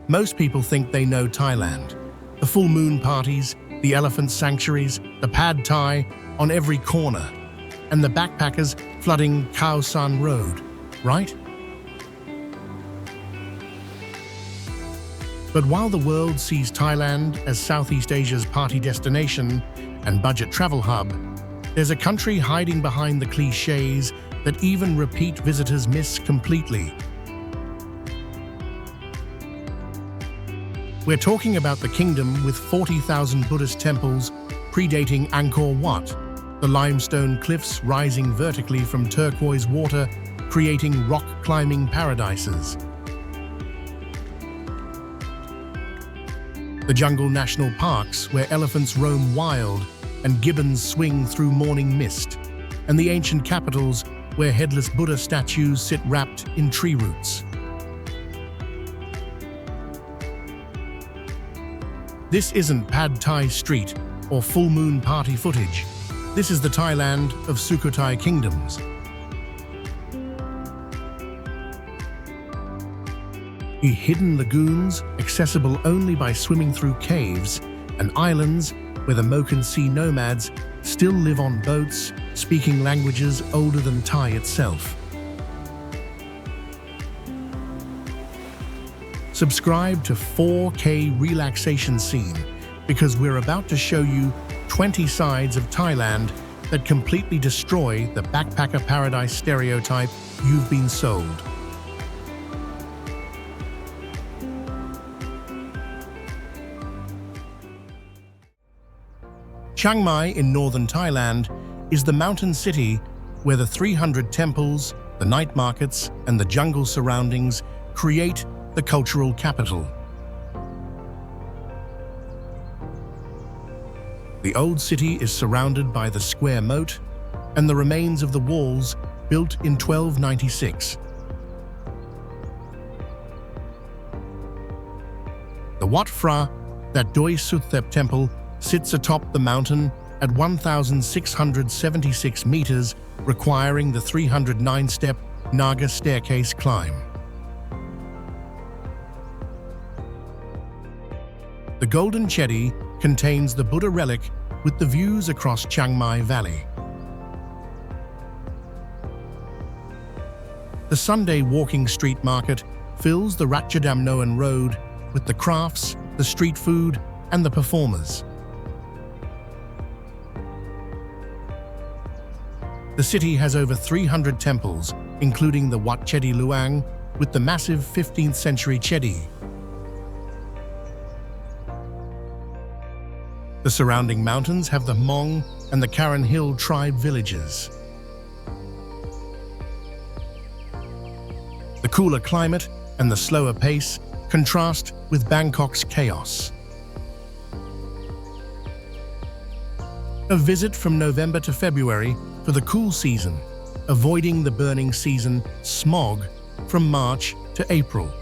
Most people think they know Thailand. The full moon parties, the elephant sanctuaries, the pad thai on every corner, and the backpackers flooding Khao San Road, right? But while the world sees Thailand as Southeast Asia's party destination and budget travel hub, there's a country hiding behind the cliches that even repeat visitors miss completely. We're talking about the kingdom with 40,000 Buddhist temples predating Angkor Wat, the limestone cliffs rising vertically from turquoise water, creating rock-climbing paradises. The jungle national parks where elephants roam wild and gibbons swing through morning mist, and the ancient capitals where headless Buddha statues sit wrapped in tree roots. This isn't Pad Thai Street or full moon party footage. This is the Thailand of Sukhothai kingdoms. Hidden lagoons, accessible only by swimming through caves, and islands where the Moken Sea nomads still live on boats, speaking languages older than Thai itself. Subscribe to 4K Relaxation Scene, because we're about to show you 20 sides of Thailand that completely destroy the backpacker paradise stereotype you've been sold. Chiang Mai in northern Thailand is the mountain city where the 300 temples, the night markets, and the jungle surroundings create the cultural capital. The old city is surrounded by the square moat and the remains of the walls built in 1296. The Wat Phra, that Doi Suthep temple, sits atop the mountain at 1,676 meters, requiring the 309-step Naga staircase climb. The Golden Chedi contains the Buddha relic with the views across Chiang Mai Valley. The Sunday walking street market fills the Ratchadamnoan Road with the crafts, the street food, and the performers. The city has over 300 temples, including the Wat Chedi Luang with the massive 15th century Chedi. The surrounding mountains have the Hmong and the Karen Hill tribe villages. The cooler climate and the slower pace contrast with Bangkok's chaos. A visit from November to February for the cool season, avoiding the burning season, smog, from March to April.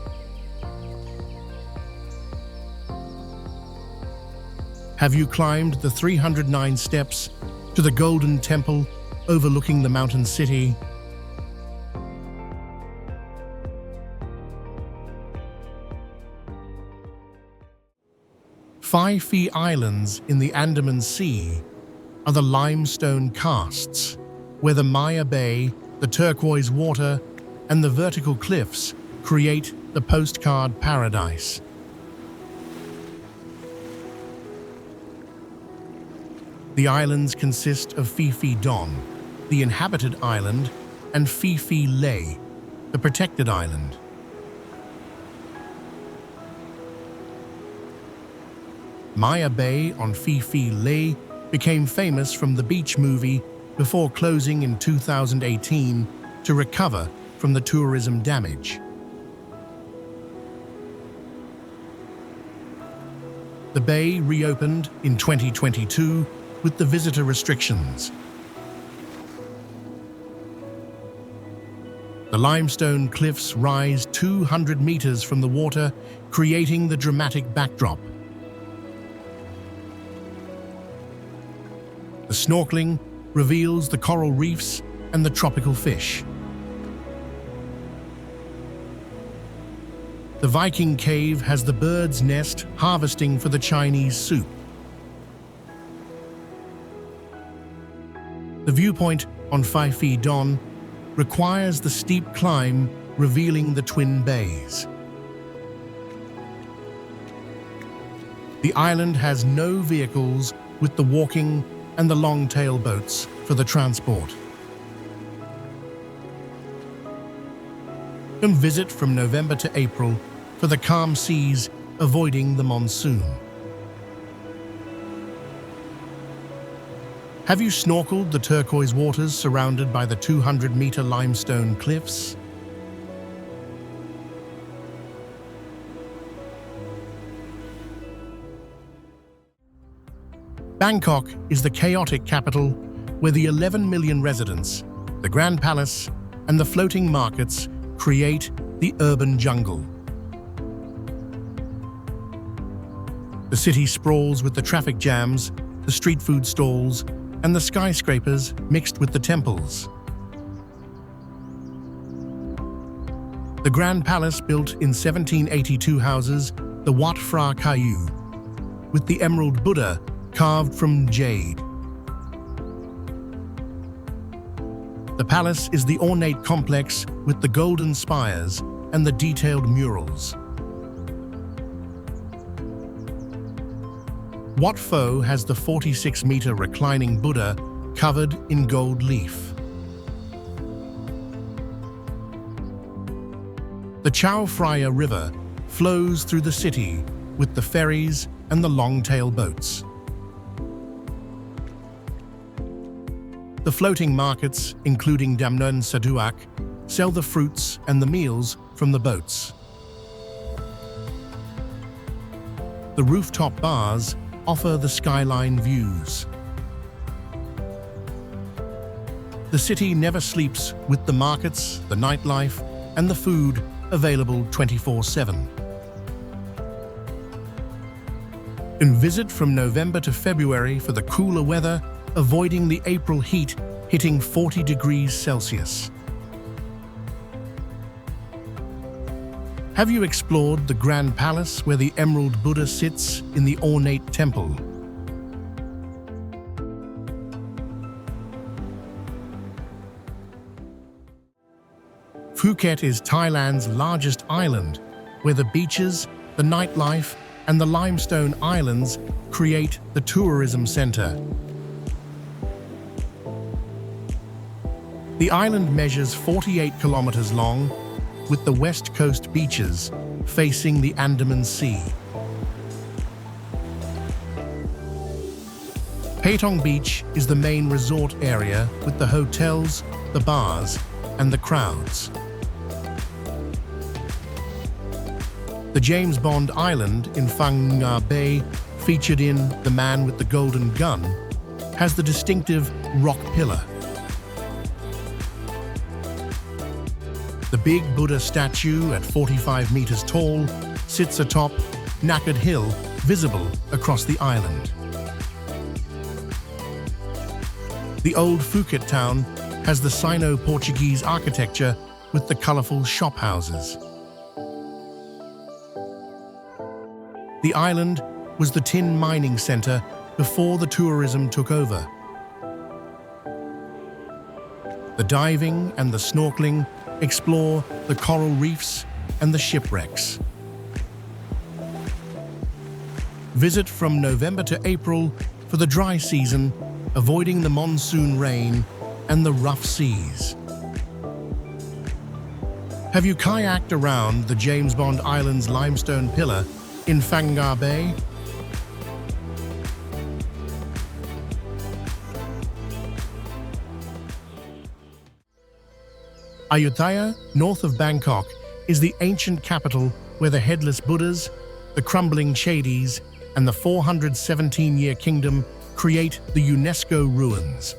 Have you climbed the 309 steps to the Golden Temple overlooking the mountain city? Phi Phi Islands in the Andaman Sea are the limestone casts, where the Maya Bay, the turquoise water, and the vertical cliffs create the postcard paradise. The islands consist of Phi Phi Don, the inhabited island, and Phi Phi Lei, the protected island. Maya Bay on Phi Phi Lei became famous from the beach movie before closing in 2018 to recover from the tourism damage. The bay reopened in 2022 with the visitor restrictions. The limestone cliffs rise 200 meters from the water, creating the dramatic backdrop. The snorkeling reveals the coral reefs and the tropical fish. The Viking cave has the bird's nest harvesting for the Chinese soup. The viewpoint on Phi Phi Don requires the steep climb, revealing the twin bays. The island has no vehicles, with the walking and the long-tail boats for the transport. And visit from November to April for the calm seas, avoiding the monsoon. Have you snorkeled the turquoise waters surrounded by the 200-meter limestone cliffs? Bangkok is the chaotic capital where the 11 million residents, the Grand Palace, and the floating markets create the urban jungle. The city sprawls with the traffic jams, the street food stalls, and the skyscrapers mixed with the temples. The Grand Palace, built in 1782, houses the Wat Phra Kayu, with the Emerald Buddha carved from jade. The palace is the ornate complex with the golden spires and the detailed murals. Wat Pho has the 46-meter reclining Buddha covered in gold leaf. The Chao Phraya River flows through the city with the ferries and the long-tail boats. The floating markets, including Damnon Saduak, sell the fruits and the meals from the boats. The rooftop bars offer the skyline views. The city never sleeps, with the markets, the nightlife, and the food available 24/7. And visit from November to February for the cooler weather, avoiding the April heat hitting 40 degrees Celsius. Have you explored the Grand Palace where the Emerald Buddha sits in the ornate temple? Phuket is Thailand's largest island, where the beaches, the nightlife, and the limestone islands create the tourism center. The island measures 48 kilometers long, with the west coast beaches facing the Andaman Sea. Patong Beach is the main resort area, with the hotels, the bars, and the crowds. The James Bond Island in Phang Nga Bay, featured in The Man with the Golden Gun, has the distinctive rock pillar. The big Buddha statue at 45 meters tall sits atop Naked Hill, visible across the island. The old Phuket town has the Sino-Portuguese architecture with the colorful shop houses. The island was the tin mining center before the tourism took over. The diving and the snorkeling explore the coral reefs and the shipwrecks. Visit from November to April for the dry season, avoiding the monsoon rain and the rough seas. Have you kayaked around the James Bond Island's limestone pillar in Phang Nga Bay? Ayutthaya, north of Bangkok, is the ancient capital where the headless Buddhas, the crumbling Chadis, and the 417-year kingdom create the UNESCO ruins.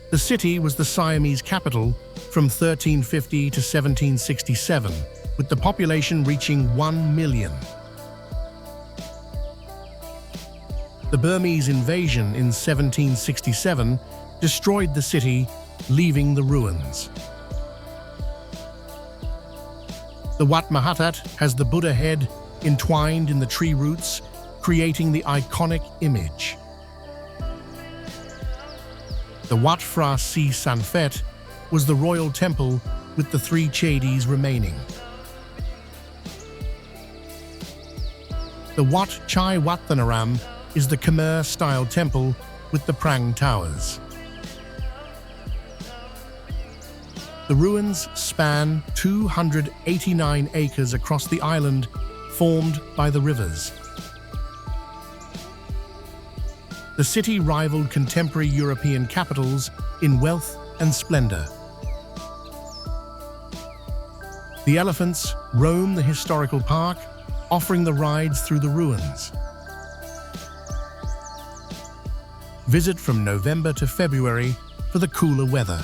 The city was the Siamese capital from 1350 to 1767, with the population reaching 1 million. The Burmese invasion in 1767 destroyed the city, leaving the ruins. The Wat Mahathat has the Buddha head entwined in the tree roots, creating the iconic image. The Wat Phra Si Sanphet was the royal temple with the three chedis remaining. The Wat Chai Wattanaram is the Khmer-style temple with the prang towers. The ruins span 289 acres across the island, formed by the rivers. The city rivaled contemporary European capitals in wealth and splendor. The elephants roam the historical park, offering the rides through the ruins. Visit from November to February for the cooler weather.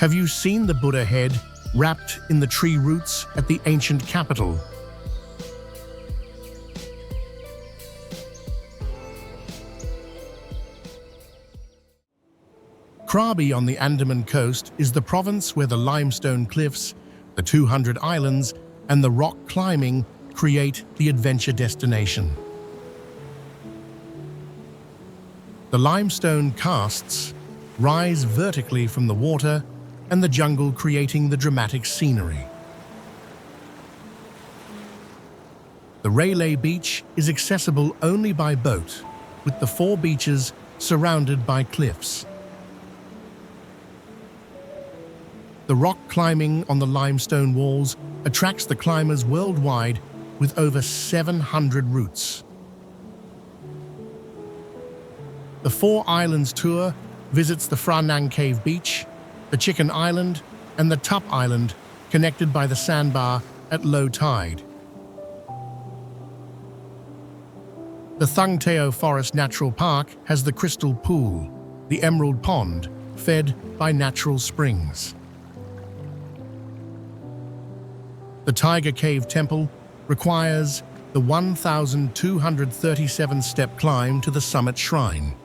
Have you seen the Buddha head wrapped in the tree roots at the ancient capital? Krabi on the Andaman coast is the province where the limestone cliffs, the 200 islands, and the rock climbing create the adventure destination. The limestone casts rise vertically from the water and the jungle, creating the dramatic scenery. The Railay Beach is accessible only by boat, with the 4 beaches surrounded by cliffs. The rock climbing on the limestone walls attracts the climbers worldwide with over 700 routes. The 4 Islands tour visits the Phra Nang Cave Beach, the Chicken Island, and the Tup Island, connected by the sandbar at low tide. The Thung Teo Forest Natural Park has the Crystal Pool, the Emerald Pond, fed by natural springs. The Tiger Cave Temple requires the 1,237-step climb to the summit shrine.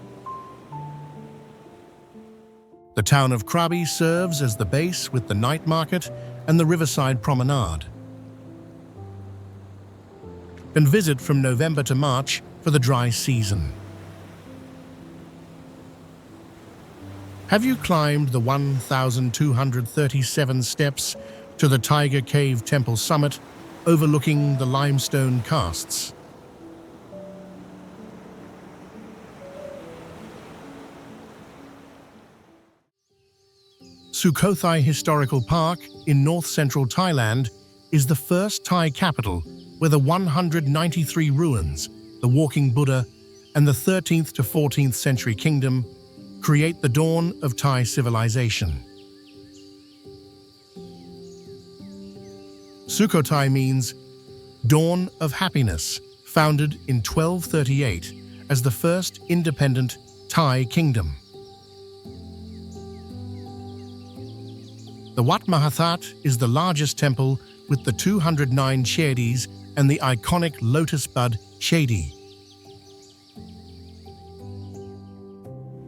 The town of Krabi serves as the base with the night market and the riverside promenade. And visit from November to March for the dry season. Have you climbed the 1,237 steps to the Tiger Cave Temple summit, overlooking the limestone casts? Sukhothai Historical Park in north-central Thailand is the first Thai capital where the 193 ruins, the Walking Buddha, and the 13th to 14th century kingdom create the dawn of Thai civilization. Sukhothai means dawn of happiness, founded in 1238 as the first independent Thai kingdom. The Wat Mahathat is the largest temple with the 209 chedis and the iconic lotus bud chedi.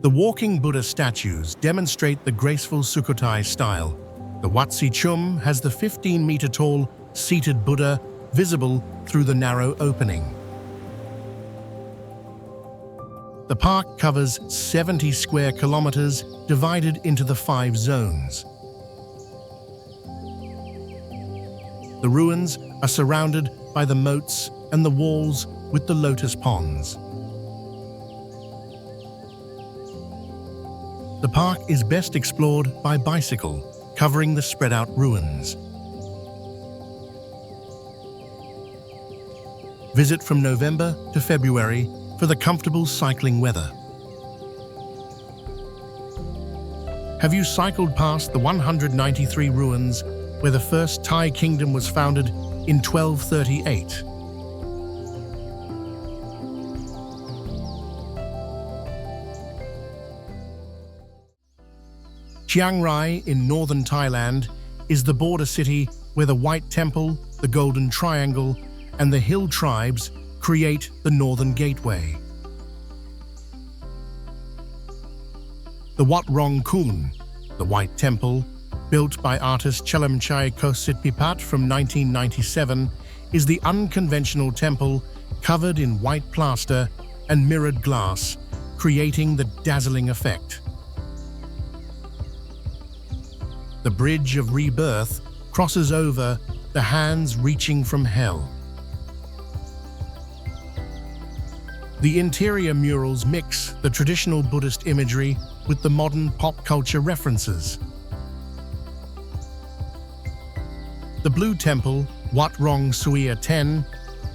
The walking Buddha statues demonstrate the graceful Sukhothai style. The Wat Si Chum has the 15-meter-tall seated Buddha visible through the narrow opening. The park covers 70 square kilometers divided into the 5 zones. The ruins are surrounded by the moats and the walls with the lotus ponds. The park is best explored by bicycle, covering the spread-out ruins. Visit from November to February for the comfortable cycling weather. Have you cycled past the 193 ruins where the first Thai kingdom was founded in 1238? Chiang Rai in northern Thailand is the border city where the White Temple, the Golden Triangle, and the hill tribes create the Northern Gateway. The Wat Rong Kun, the White Temple, built by artist Chalamchai Kositpipat from 1997, is the unconventional temple covered in white plaster and mirrored glass, creating the dazzling effect. The Bridge of Rebirth crosses over the hands reaching from hell. The interior murals mix the traditional Buddhist imagery with the modern pop culture references. The Blue Temple, Wat Rong Suia 10,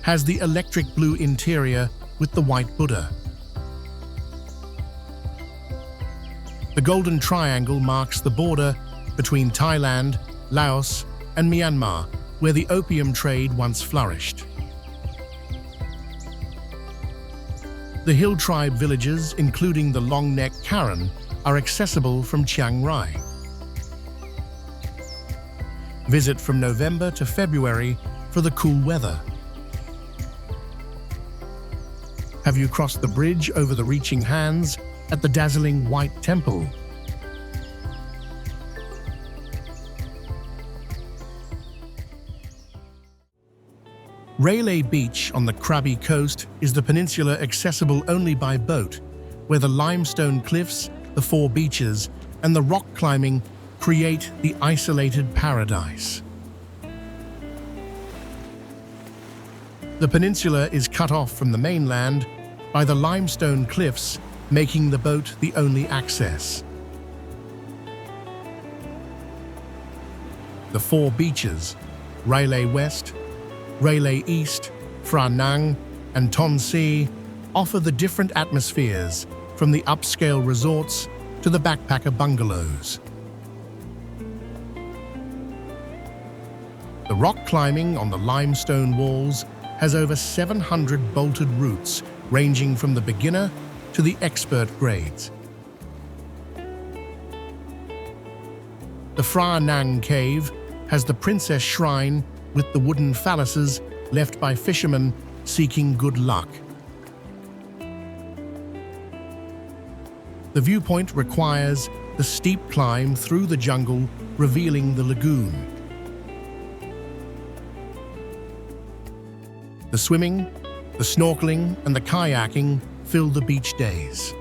has the electric blue interior with the white Buddha. The Golden Triangle marks the border between Thailand, Laos, and Myanmar, where the opium trade once flourished. The hill tribe villages, including the Long Neck Karen, are accessible from Chiang Rai. Visit from November to February for the cool weather. Have you crossed the bridge over the reaching hands at the dazzling White Temple? Railay Beach on the Krabi coast is the peninsula accessible only by boat, where the limestone cliffs, the four beaches, and the rock climbing create the isolated paradise. The peninsula is cut off from the mainland by the limestone cliffs, making the boat the only access. The four beaches, Railay West, Railay East, Phra Nang, and Ton Si, offer the different atmospheres from the upscale resorts to the backpacker bungalows. The rock climbing on the limestone walls has over 700 bolted routes ranging from the beginner to the expert grades. The Phra Nang Cave has the Princess Shrine with the wooden phalluses left by fishermen seeking good luck. The viewpoint requires the steep climb through the jungle, revealing the lagoon. The swimming, the snorkeling, and the kayaking fill the beach days.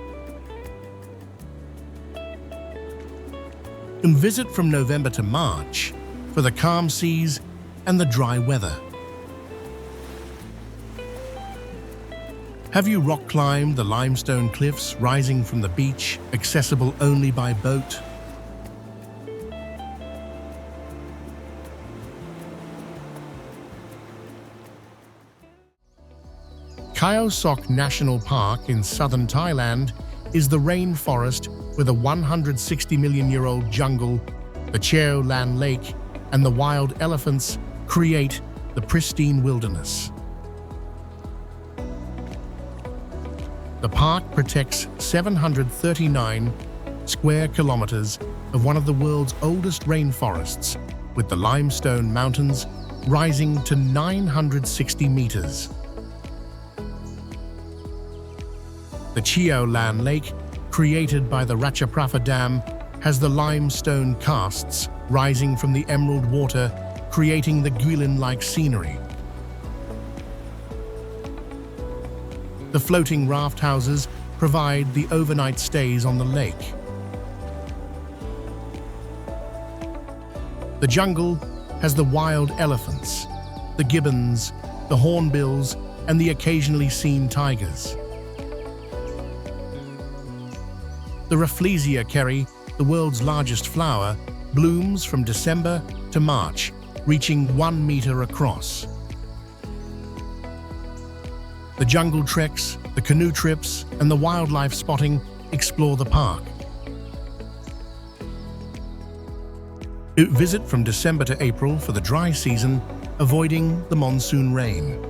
And visit from November to March for the calm seas and the dry weather. Have you rock climbed the limestone cliffs rising from the beach, accessible only by boat? Khao Sok National Park in southern Thailand is the rainforest with a 160-million-year-old jungle. The Cheo Lan Lake and the wild elephants create the pristine wilderness. The park protects 739 square kilometers of one of the world's oldest rainforests, with the limestone mountains rising to 960 meters. The Cheo Lan Lake, created by the Ratchaprapha Dam, has the limestone casts rising from the emerald water, creating the Guilin-like scenery. The floating raft houses provide the overnight stays on the lake. The jungle has the wild elephants, the gibbons, the hornbills, and the occasionally seen tigers. The Rafflesia kerry, the world's largest flower, blooms from December to March, reaching 1 meter across. The jungle treks, the canoe trips, and the wildlife spotting explore the park. Visit from December to April for the dry season, avoiding the monsoon rain.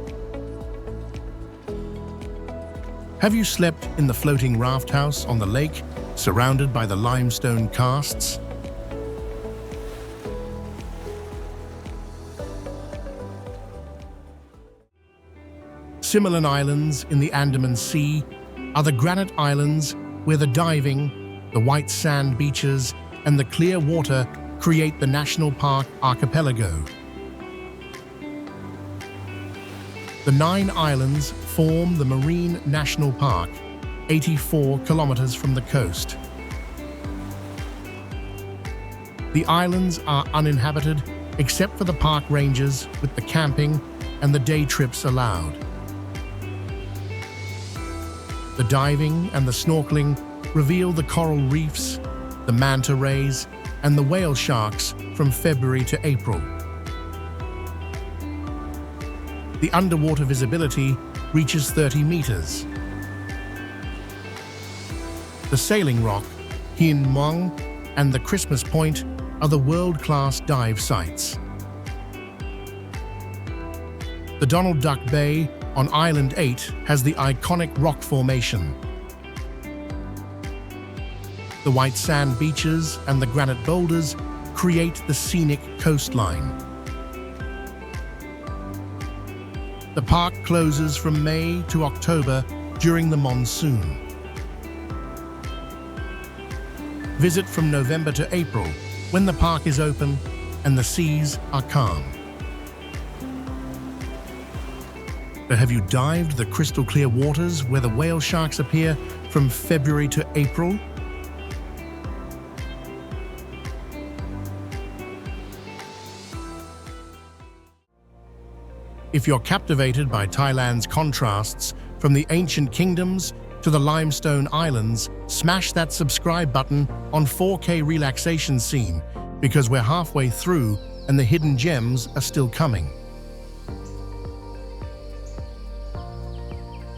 Have you slept in the floating raft house on the lake, surrounded by the limestone casts? Similan Islands in the Andaman Sea are the granite islands where the diving, the white sand beaches, and the clear water create the national park archipelago. The 9 islands form the Marine National Park, 84 kilometers from the coast. The islands are uninhabited except for the park rangers, with the camping and the day trips allowed. The diving and the snorkeling reveal the coral reefs, the manta rays, and the whale sharks from February to April. The underwater visibility reaches 30 meters. The Sailing Rock, Hin Muang, and the Christmas Point are the world-class dive sites. The Donald Duck Bay on Island 8 has the iconic rock formation. The white sand beaches and the granite boulders create the scenic coastline. The park closes from May to October during the monsoon. Visit from November to April, when the park is open and the seas are calm. But have you dived the crystal clear waters where the whale sharks appear from February to April? If you're captivated by Thailand's contrasts, from the ancient kingdoms to the limestone islands, smash that subscribe button on 4K Relaxation scene, because we're halfway through and the hidden gems are still coming.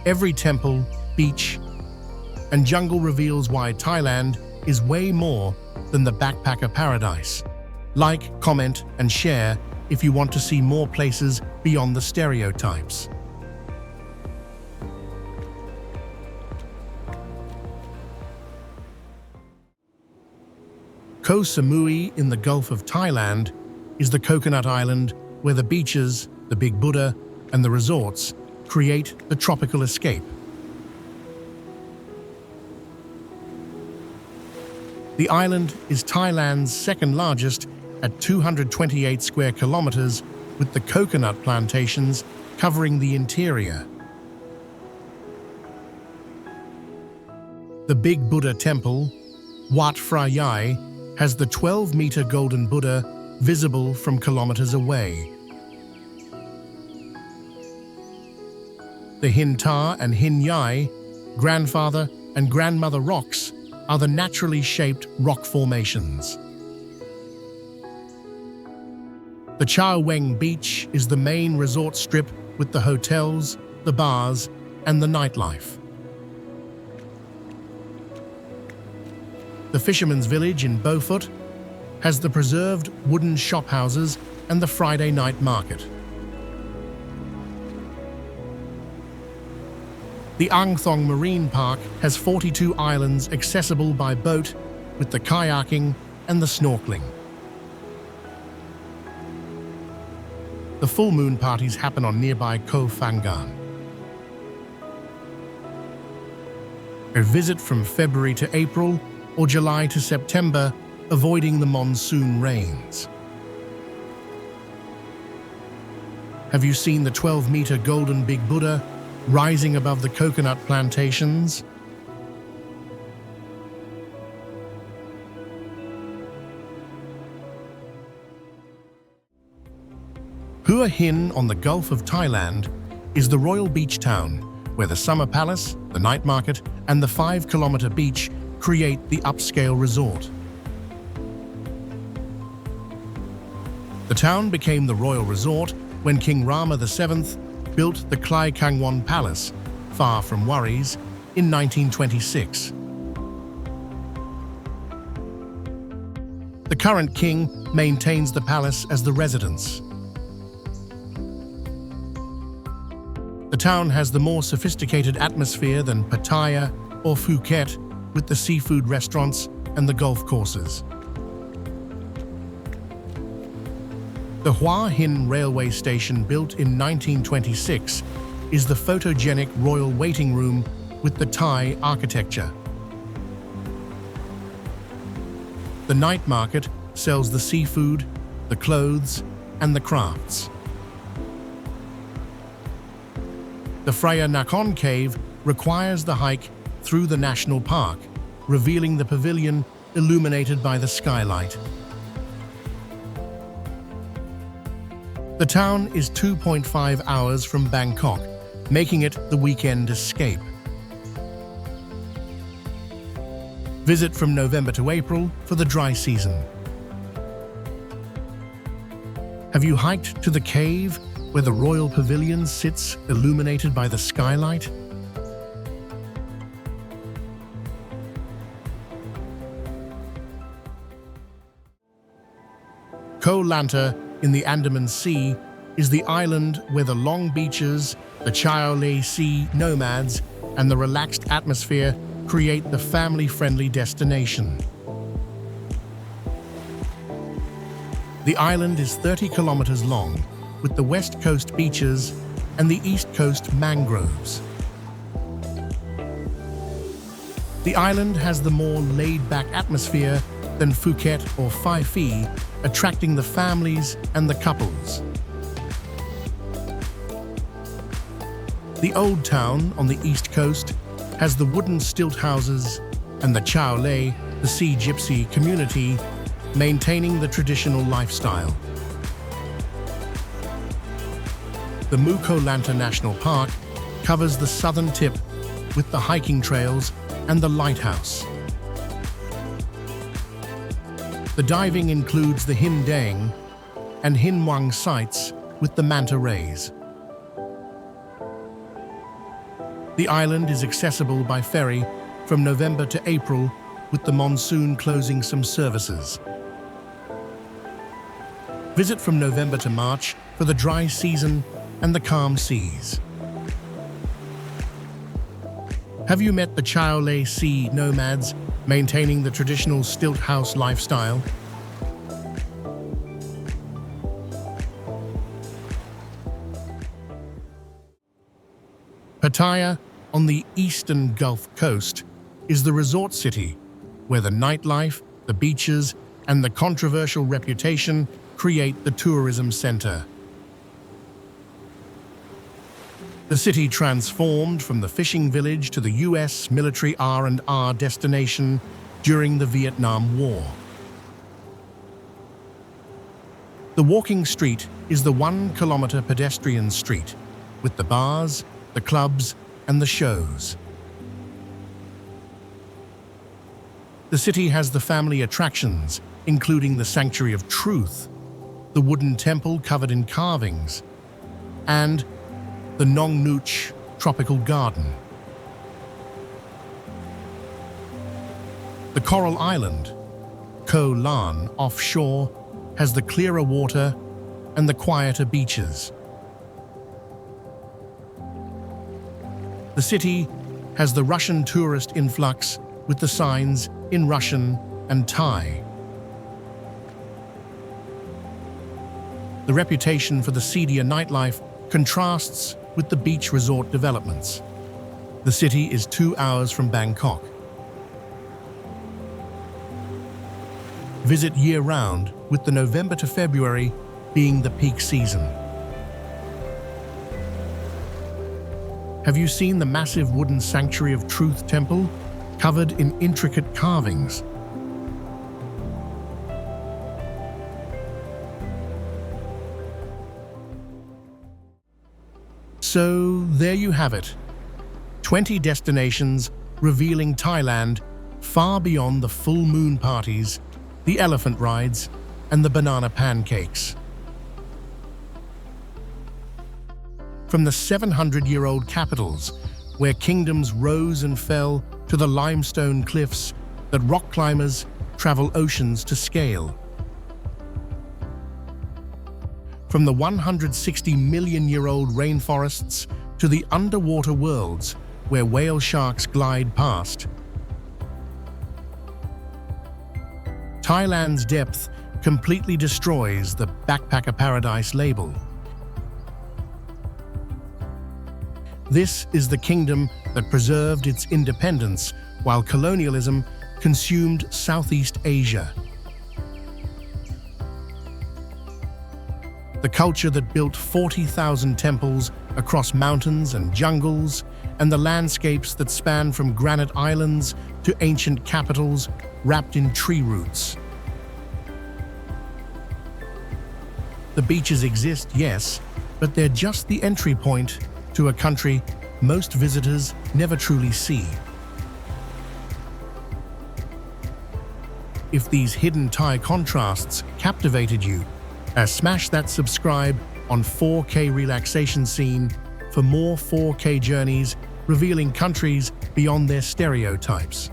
Every temple, beach, and jungle reveals why Thailand is way more than the backpacker paradise. Like, comment, and share if you want to see more places beyond the stereotypes. Koh Samui in the Gulf of Thailand is the coconut island where the beaches, the Big Buddha, and the resorts create the tropical escape. The island is Thailand's second largest at 228 square kilometers, with the coconut plantations covering the interior. The Big Buddha Temple, Wat Phra Yai, has the 12-meter golden Buddha visible from kilometers away. The Hin Ta and Hin Yai, grandfather and grandmother rocks, are the naturally shaped rock formations. The Chao Weng Beach is the main resort strip with the hotels, the bars, and the nightlife. The Fisherman's Village in Beaufort has the preserved wooden shophouses and the Friday night market. The Ang Thong Marine Park has 42 islands accessible by boat, with the kayaking and the snorkeling. The full moon parties happen on nearby Koh Phangan. A visit from February to April or July to September, avoiding the monsoon rains. Have you seen the 12-meter golden Big Buddha rising above the coconut plantations? Hua Hin on the Gulf of Thailand is the royal beach town, where the summer palace, the night market, and the 5-kilometer beach create the upscale resort. The town became the royal resort when King Rama VII built the Klai Kangwon Palace, far from worries, in 1926. The current king maintains the palace as the residence. The town has the more sophisticated atmosphere than Pattaya or Phuket, with the seafood restaurants and the golf courses. The Hua Hin railway station, built in 1926, is the photogenic royal waiting room with the Thai architecture. The night market sells the seafood, the clothes, and the crafts. The Freya Nakon Cave requires the hike through the national park, revealing the pavilion illuminated by the skylight. The town is 2.5 hours from Bangkok, making it the weekend escape. Visit from November to April for the dry season. Have you hiked to the cave where the royal pavilion sits illuminated by the skylight? Koh Lanta in the Andaman Sea is the island where the long beaches, the Chao Le Sea nomads, and the relaxed atmosphere create the family-friendly destination. The island is 30 kilometers long, with the west coast beaches and the east coast mangroves. The island has the more laid-back atmosphere than Phuket or Phi Phi, attracting the families and the couples. The old town on the east coast has the wooden stilt houses and the Chao Le, the sea gypsy community, maintaining the traditional lifestyle. The Koh Lanta National Park covers the southern tip with the hiking trails and the lighthouse. The diving includes the Hin Daeng and Hin Muang sites with the manta rays. The island is accessible by ferry from November to April, with the monsoon closing some services. Visit from November to March for the dry season and the calm seas. Have you met the Chao Le Sea nomads maintaining the traditional stilt house lifestyle? Pattaya, on the eastern Gulf Coast, is the resort city where the nightlife, the beaches, and the controversial reputation create the tourism center. The city transformed from the fishing village to the US military R&R destination during the Vietnam War. The walking street is the 1-kilometer pedestrian street, with the bars, the clubs, and the shows. The city has the family attractions, including the Sanctuary of Truth, the wooden temple covered in carvings, and the Nong Nooch Tropical Garden. The Coral Island, Koh Lan, offshore, has the clearer water and the quieter beaches. The city has the Russian tourist influx with the signs in Russian and Thai. The reputation for the seedier nightlife contrasts with the beach resort developments. The city is 2 hours from Bangkok. Visit year-round, with the November to February being the peak season. Have you seen the massive wooden Sanctuary of Truth temple, covered in intricate carvings? So there you have it, 20 destinations revealing Thailand far beyond the full moon parties, the elephant rides, and the banana pancakes. From the 700-year-old capitals, where kingdoms rose and fell, to the limestone cliffs that rock climbers travel oceans to scale. From the 160-million-year-old rainforests to the underwater worlds where whale sharks glide past. Thailand's depth completely destroys the backpacker paradise label. This is the kingdom that preserved its independence while colonialism consumed Southeast Asia. the culture that built 40,000 temples across mountains and jungles, and the landscapes that span from granite islands to ancient capitals wrapped in tree roots. The beaches exist, yes, but they're just the entry point to a country most visitors never truly see. If these hidden Thai contrasts captivated you, smash that subscribe on 4K Relaxation Scene for more 4K journeys revealing countries beyond their stereotypes.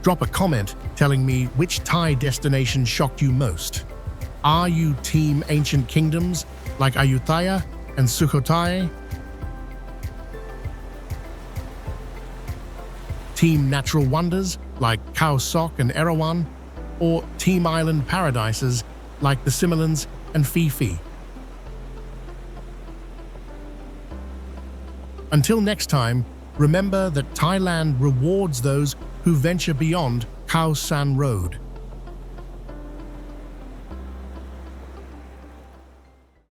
Drop a comment telling me which Thai destination shocked you most. Are you team ancient kingdoms like Ayutthaya and Sukhothai? Team natural wonders like Khao Sok and Erawan? Or team island paradises like the Similans and Phi Phi? Until next time, remember that Thailand rewards those who venture beyond Khao San Road.